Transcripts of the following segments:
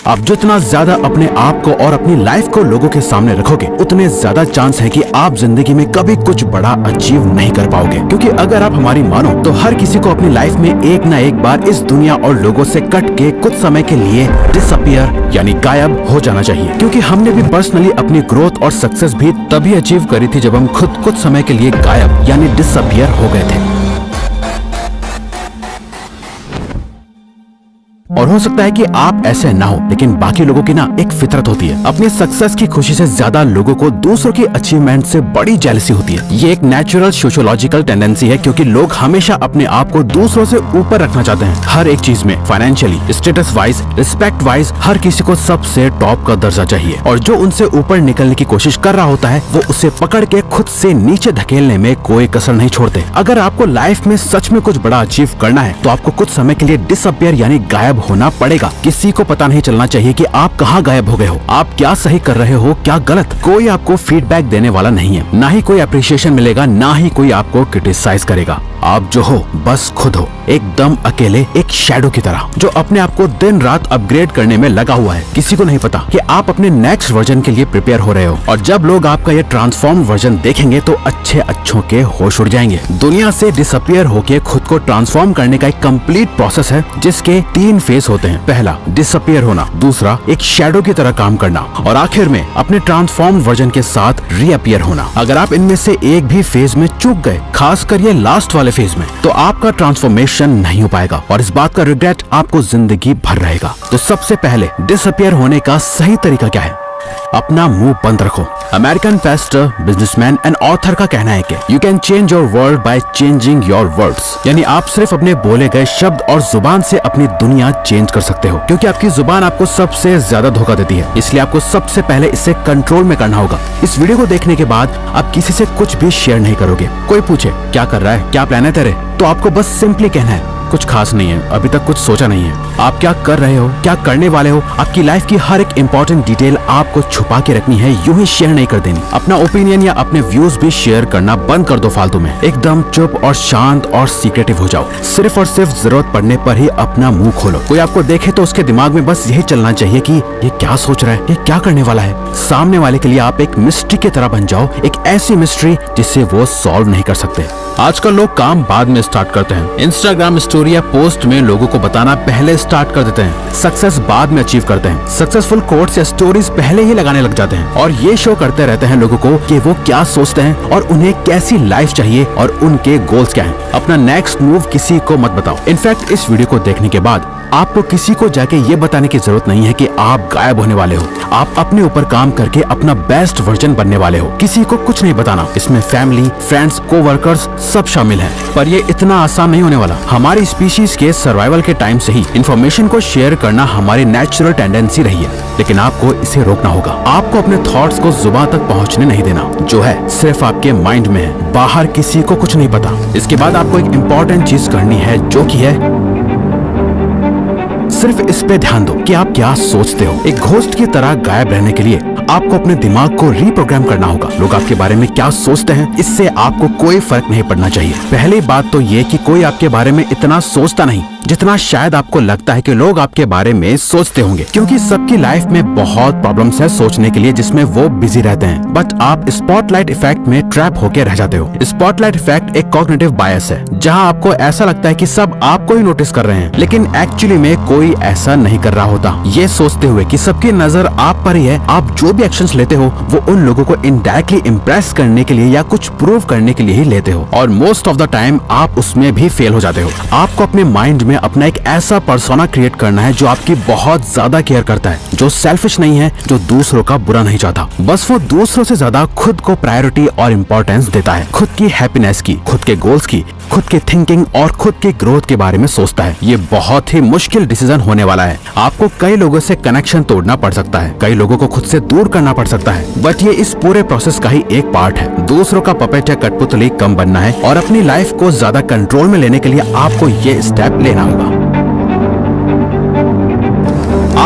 आप जितना ज्यादा अपने आप को और अपनी लाइफ को लोगों के सामने रखोगे, उतने ज्यादा चांस है कि आप जिंदगी में कभी कुछ बड़ा अचीव नहीं कर पाओगे। क्योंकि अगर आप हमारी मानो तो हर किसी को अपनी लाइफ में एक ना एक बार इस दुनिया और लोगों से कट के कुछ समय के लिए डिसअपियर यानी गायब हो जाना चाहिए। क्योंकि हमने भी पर्सनली अपनी ग्रोथ और सक्सेस भी तभी अचीव करी थी जब हम खुद कुछ समय के लिए गायब यानी डिसअपियर हो गए थे। और हो सकता है कि आप ऐसे ना हो, लेकिन बाकी लोगों की ना एक फितरत होती है, अपनी सक्सेस की खुशी से ज्यादा लोगों को दूसरों की अचीवमेंट से बड़ी जेलसी होती है। ये एक नेचुरल सोशियोलॉजिकल टेंडेंसी है, क्योंकि लोग हमेशा अपने आप को दूसरों से ऊपर रखना चाहते हैं। हर एक चीज में, financially, status wise, respect wise, हर किसी को सबसे टॉप का दर्जा चाहिए। और जो उनसे ऊपर निकलने की कोशिश कर रहा होता है, वो उसे पकड़ के खुद से नीचे धकेलने में कोई कसर नहीं छोड़ते। अगर आपको लाइफ में सच में कुछ बड़ा अचीव करना है, तो आपको कुछ समय के लिए डिसअपियर यानी गायब होना पड़ेगा। किसी को पता नहीं चलना चाहिए कि आप कहाँ गायब हो गए हो, आप क्या सही कर रहे हो, क्या गलत। कोई आपको फीडबैक देने वाला नहीं है, ना ही कोई अप्रिशिएशन मिलेगा, ना ही कोई आपको क्रिटिसाइज करेगा। आप जो हो बस खुद हो, एकदम अकेले, एक शैडो की तरह, जो अपने आप को दिन रात अपग्रेड करने में लगा हुआ है। किसी को नहीं पता कि आप अपने नेक्स्ट वर्जन के लिए प्रिपेयर हो रहे हो। और जब लोग आपका ये ट्रांसफॉर्म वर्जन देखेंगे तो अच्छों के होश उड़ जाएंगे। दुनिया से डिसअपियर होके खुद को ट्रांसफॉर्म करने का एक कंप्लीट प्रोसेस है, जिसके 3 फेज होते हैं। पहला डिसअपियर होना, दूसरा एक शैडो की तरह काम करना, और आखिर में अपने ट्रांसफॉर्म वर्जन के साथ रीअपियर होना। अगर आप इनमें से एक भी फेज में चूक गए, खासकर ये लास्ट वाले फेज में, तो आपका ट्रांसफॉर्मेशन नहीं हो पाएगा और इस बात का रिग्रेट आपको जिंदगी भर रहेगा। तो सबसे पहले डिसअपियर होने का सही तरीका क्या है? अपना मुंह बंद रखो। American Pasteur, businessman and author का कहना है कि you can change your world by changing your words, यानी आप सिर्फ अपने बोले गए शब्द और जुबान से अपनी दुनिया चेंज कर सकते हो। क्योंकि आपकी जुबान आपको सबसे ज्यादा धोखा देती है, इसलिए आपको सबसे पहले इसे कंट्रोल में करना होगा। इस वीडियो को देखने के बाद आप किसी से कुछ भी शेयर नहीं करोगे। कोई पूछे क्या कर रहा है, क्या प्लान है तेरे, तो आपको बस सिंपली कहना है कुछ खास नहीं है, अभी तक कुछ सोचा नहीं है। आप क्या कर रहे हो, क्या करने वाले हो, आपकी लाइफ की हर एक इंपॉर्टेंट डिटेल आपको छुपा के रखनी है, यूं ही शेयर नहीं कर देनी। अपना ओपिनियन या अपने व्यूज भी शेयर करना बंद कर दो फालतू में। एकदम चुप और शांत और सीक्रेटिव हो जाओ। सिर्फ और सिर्फ जरूरत पड़ने पर ही अपना मुंह खोलो। कोई आपको देखे तो उसके दिमाग में बस यही चलना चाहिए कि ये क्या सोच रहा है, ये क्या करने वाला है। सामने वाले के लिए आप एक मिस्ट्री की तरह बन जाओ, एक ऐसी मिस्ट्री जिसे वो सॉल्व नहीं कर सकते। आजकल लोग काम बाद में स्टार्ट करते हैं। इंस्टाग्राम स्टोरी या पोस्ट में लोगों को बताना पहले स्टार्ट कर देते हैं। सक्सेस बाद में अचीव करते हैं। सक्सेसफुल कोट्स या स्टोरीज पहले ही लगाने लग जाते हैं और ये शो करते रहते हैं लोगों को कि वो क्या सोचते हैं और उन्हें कैसी लाइफ चाहिए और उनके गोल्स क्या हैं। अपना नेक्स्ट मूव किसी को मत बताओ। इनफैक्ट इस वीडियो को देखने के बाद आपको किसी को जाके ये बताने की जरूरत नहीं है कि आप गायब होने वाले हो। आप अपने ऊपर काम करके अपना बेस्ट वर्जन बनने वाले हो। किसी को कुछ नहीं बताना। इसमें फैमिली, फ्रेंड्स, कोवर्कर्स सब शामिल हैं। पर ये इतना आसान नहीं होने वाला। हमारी स्पीशीज के सर्वाइवल के टाइम से ही इंफॉर्मेशन को शेयर करना हमारी नेचुरल टेंडेंसी रही है, लेकिन आपको इसे रोकना होगा। आपको अपने थॉट्स को जुबान तक पहुंचने नहीं देना। जो है सिर्फ आपके माइंड में है, बाहर किसी को कुछ नहीं पता। इसके बाद आपको एक इम्पोर्टेंट चीज करनी है, जो की है सिर्फ इस पे ध्यान दो कि आप क्या सोचते हो। एक घोस्ट की तरह गायब रहने के लिए आपको अपने दिमाग को रीप्रोग्राम करना होगा। लोग आपके बारे में क्या सोचते हैं, इससे आपको कोई फर्क नहीं पड़ना चाहिए। पहली बात तो ये कि कोई आपके बारे में इतना सोचता नहीं जितना शायद आपको लगता है कि लोग आपके बारे में सोचते होंगे। क्योंकि सबकी लाइफ में बहुत प्रॉब्लम्स है सोचने के लिए, जिसमें वो बिजी रहते हैं। बट आप स्पॉटलाइट इफेक्ट में ट्रैप होकर रह जाते हो। स्पॉटलाइट इफेक्ट एक कॉग्निटिव बायस है, जहां आपको ऐसा लगता है कि सब आपको ही नोटिस कर रहे हैं, लेकिन एक्चुअली में कोई ऐसा नहीं कर रहा होता। ये सोचते हुए कि सबकी नजर आप पर ही है, आप जो भी एक्शंस लेते हो वो उन लोगों को इनडायरेक्टली इम्प्रेस करने के लिए या कुछ प्रूव करने के लिए ही लेते हो, और मोस्ट ऑफ द टाइम आप उसमें भी फेल हो जाते हो। आपको अपने माइंड में अपना एक ऐसा पर्सोना क्रिएट करना है जो आपकी बहुत ज्यादा केयर करता है, जो सेल्फिश नहीं है, जो दूसरों का बुरा नहीं चाहता। बस वो दूसरों से ज्यादा खुद को प्रायोरिटी और इम्पोर्टेंस देता है। खुद की हैप्पीनेस की, खुद के गोल्स की, खुद की थिंकिंग और खुद की ग्रोथ के बारे में सोचता है। ये बहुत ही मुश्किल डिसीजन होने वाला है। आपको कई लोगों से कनेक्शन तोड़ना पड़ सकता है, कई लोगों को खुद से दूर करना पड़ सकता है, बट ये इस पूरे प्रोसेस का ही एक पार्ट है। दूसरों का पपेट या कठपुतली कम बनना है और अपनी लाइफ को ज्यादा कंट्रोल में लेने के लिए आपको ये स्टेप लेना होगा।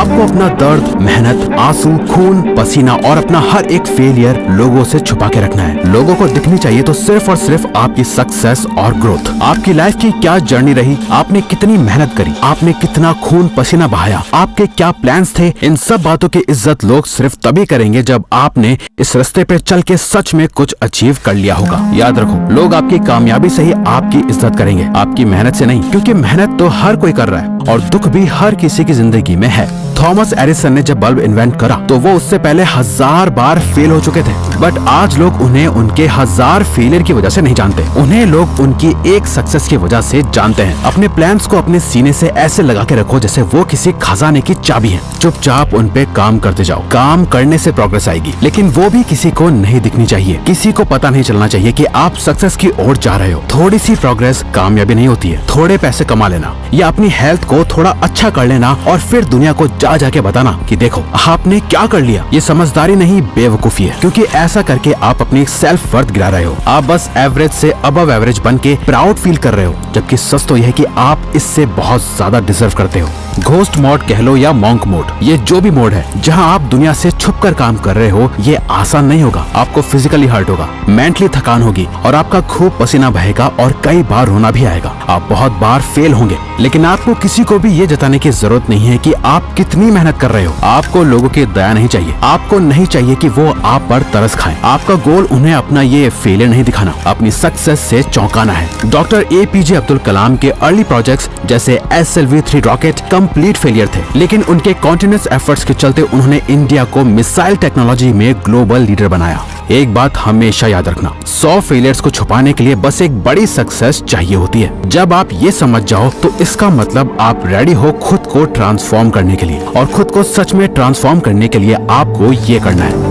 आपको अपना दर्द, मेहनत, आंसू, खून, पसीना और अपना हर एक फेलियर लोगों से छुपा के रखना है। लोगों को दिखनी चाहिए तो सिर्फ और सिर्फ आपकी सक्सेस और ग्रोथ। आपकी लाइफ की क्या जर्नी रही, आपने कितनी मेहनत करी, आपने कितना खून पसीना बहाया, आपके क्या प्लान्स थे, इन सब बातों की इज्जत लोग सिर्फ तभी करेंगे जब आपने इस रास्ते पे चल के सच में कुछ अचीव कर लिया होगा। याद रखो, लोग आपकी कामयाबी से ही आपकी इज्जत करेंगे, आपकी मेहनत से नहीं, क्योंकि मेहनत तो हर कोई कर रहा है और दुख भी हर किसी की जिंदगी में है। थॉमस एडिसन ने जब बल्ब इन्वेंट करा तो वो उससे पहले 1000 बार फेल हो चुके थे, बट आज लोग उन्हें उनके 1000 फेलियर की वजह से नहीं जानते, उन्हें लोग उनकी एक सक्सेस की वजह से जानते हैं। अपने प्लान्स को अपने सीने से ऐसे लगा के रखो जैसे वो किसी खजाने की चाबी है। चुपचाप उन पे काम करते जाओ, काम करने से प्रोग्रेस आएगी, लेकिन वो भी किसी को नहीं दिखनी चाहिए। किसी को पता नहीं चलना चाहिए कि आप सक्सेस की ओर जा रहे हो। थोड़ी सी प्रोग्रेस कामयाबी नहीं होती है। थोड़े पैसे कमा लेना या अपनी हेल्थ को थोड़ा अच्छा कर लेना और फिर दुनिया को जाके बताना कि देखो आपने क्या कर लिया, ये समझदारी नहीं, बेवकूफी है, क्योंकि ऐसा करके आप अपनी सेल्फ वर्थ गिरा रहे हो। आप बस एवरेज से अबव एवरेज बन के प्राउड फील कर रहे हो, जबकि सच तो यह है कि आप इससे बहुत ज्यादा डिजर्व करते हो। घोस्ट मोड कह लो या मॉन्क मोड, ये जो भी मोड है जहां आप दुनिया से छुपकर काम कर रहे हो, ये आसान नहीं होगा। आपको फिजिकली हर्ट होगा, मेंटली थकान होगी और आपका खूब पसीना बहेगा और कई बार रोना भी आएगा। आप बहुत बार फेल होंगे, लेकिन आपको किसी को भी ये जताने की जरूरत नहीं है कि आप कितनी मेहनत कर रहे हो। आपको लोगों की दया नहीं चाहिए, आपको नहीं चाहिए कि वो आप पर तरस खाएं। आपका गोल उन्हें अपना ये फेलियर नहीं दिखाना, अपनी सक्सेस से चौंकाना है। डॉक्टर APJ अब्दुल कलाम के अर्ली प्रोजेक्ट्स जैसे SLV-3 रॉकेट कंप्लीट फेलियर थे, लेकिन उनके कॉन्टिन्यूअस एफर्ट्स के चलते उन्होंने इंडिया को मिसाइल टेक्नोलॉजी में ग्लोबल लीडर बनाया। एक बात हमेशा याद रखना, 100 फेलियर्स को छुपाने के लिए बस एक बड़ी सक्सेस चाहिए होती है। जब आप ये समझ जाओ तो इसका मतलब आप रेडी हो खुद को ट्रांसफॉर्म करने के लिए, और खुद को सच में ट्रांसफॉर्म करने के लिए आपको ये करना है,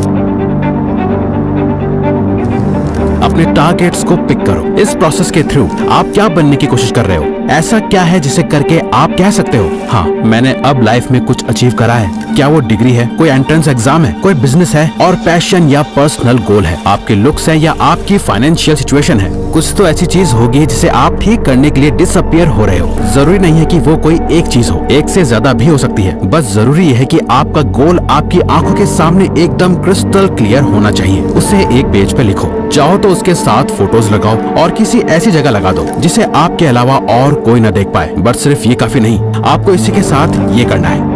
अपने टारगेट्स को पिक करो। इस प्रोसेस के थ्रू आप क्या बनने की कोशिश कर रहे हो, ऐसा क्या है जिसे करके आप कह सकते हो हाँ मैंने अब लाइफ में कुछ अचीव करा है। क्या वो डिग्री है, कोई एंट्रेंस एग्जाम है, कोई बिजनेस है और पैशन या पर्सनल गोल है, आपके लुक्स है या आपकी फाइनेंशियल सिचुएशन है। कुछ तो ऐसी चीज होगी जिसे आप ठीक करने के लिए डिसअपियर हो रहे हो। जरूरी नहीं है कि वो कोई एक चीज हो, एक से ज्यादा भी हो सकती है। बस जरूरी है कि आपका गोल आपकी आंखों के सामने एकदम क्रिस्टल क्लियर होना चाहिए। उसे एक पेज पे लिखो, चाहो तो उसके साथ फोटोज लगाओ और किसी ऐसी जगह लगा दो जिसे आपके अलावा और कोई न देख पाए। बट सिर्फ ये काफी नहीं, आपको इसी के साथ ये करना है,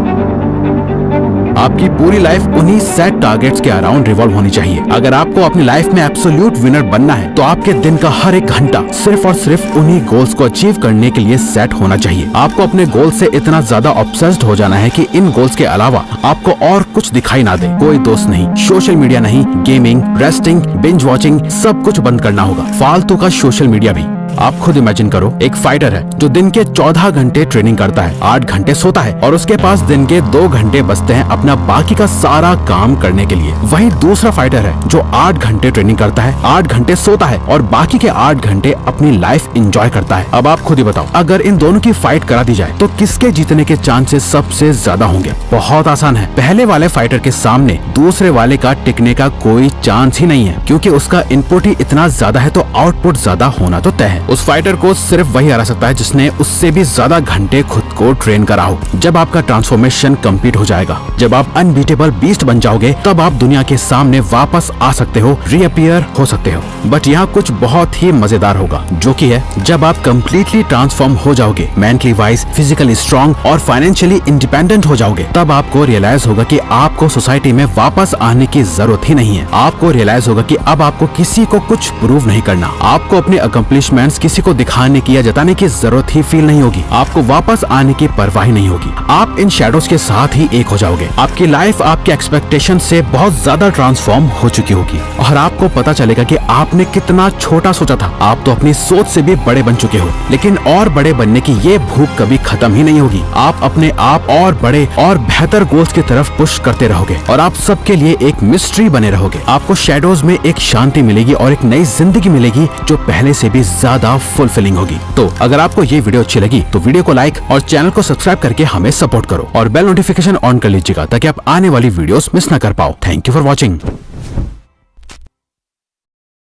आपकी पूरी लाइफ उन्हीं सेट टारगेट्स के अराउंड रिवॉल्व होनी चाहिए। अगर आपको अपनी लाइफ में एब्सोल्यूट विनर बनना है तो आपके दिन का हर एक घंटा सिर्फ और सिर्फ उन्हीं गोल्स को अचीव करने के लिए सेट होना चाहिए। आपको अपने गोल से इतना ज्यादा ऑब्सेस्ड हो जाना है कि इन गोल्स के अलावा आपको और कुछ दिखाई ना दे। कोई दोस्त नहीं, सोशल मीडिया नहीं, गेमिंग, रेस्टिंग, बिंज वॉचिंग, सब कुछ बंद करना होगा, फालतू का सोशल मीडिया भी। आप खुद इमेजिन करो, एक फाइटर है जो दिन के 14 घंटे ट्रेनिंग करता है, 8 घंटे सोता है और उसके पास दिन के 2 घंटे बचते हैं अपना बाकी का सारा काम करने के लिए। वहीं दूसरा फाइटर है जो 8 घंटे ट्रेनिंग करता है, 8 घंटे सोता है और बाकी के 8 घंटे अपनी लाइफ एंजॉय करता है। अब आप खुद ही बताओ, अगर इन दोनों की फाइट करा दी जाए तो किसके जीतने के चांसेस सबसे ज्यादा होंगे? बहुत आसान है, पहले वाले फाइटर के सामने दूसरे वाले का टिकने का कोई चांस ही नहीं है, क्योंकि उसका इनपुट ही इतना ज्यादा है तो आउटपुट ज्यादा होना तो तय है। उस फाइटर को सिर्फ वही हरा सकता है जिसने उससे भी ज्यादा घंटे खुद को ट्रेन करा हो। जब आपका ट्रांसफॉर्मेशन कंप्लीट हो जाएगा, जब आप अनबीटेबल बीस्ट बन जाओगे, तब आप दुनिया के सामने वापस आ सकते हो, रीअपियर हो सकते हो। बट यहाँ कुछ बहुत ही मजेदार होगा, जो कि है जब आप कम्प्लीटली ट्रांसफॉर्म हो जाओगे, मेंटली वाइज, फिजिकली स्ट्रॉन्ग और फाइनेंशियली इंडिपेंडेंट हो जाओगे, तब आपको रियलाइज होगा कि आपको सोसाइटी में वापस आने की जरूरत ही नहीं है। आपको रियलाइज होगा कि अब आपको किसी को कुछ प्रूव नहीं करना, आपको अपने अकम्प्लिशमेंट्स किसी को दिखाने की या जताने की जरूरत ही फील नहीं होगी, आपको वापस आने की परवाह नहीं होगी। आप इन शैडोज के साथ ही एक हो जाओगे। आपकी लाइफ आपके एक्सपेक्टेशन से बहुत ज्यादा ट्रांसफॉर्म हो चुकी होगी और आपको पता चलेगा कि आपने कितना छोटा सोचा था। आप तो अपनी सोच से भी बड़े बन चुके हो, लेकिन और बड़े बनने की ये भूख कभी खत्म ही नहीं होगी। आप अपने आप और बड़े और बेहतर गोल्स की तरफ पुश करते रहोगे और आप सबके लिए एक मिस्ट्री बने रहोगे। आपको शैडोज में एक शांति मिलेगी और एक नई जिंदगी मिलेगी जो पहले से भी ज्यादा फुलफिलिंग होगी। तो अगर आपको ये वीडियो अच्छी लगी तो वीडियो को लाइक और चैनल को सब्सक्राइब करके हमें सपोर्ट करो और बेल नोटिफिकेशन ऑन कर लीजिएगा ताकि आप आने वाली वीडियोस मिस ना कर पाओ। Thank you for watching.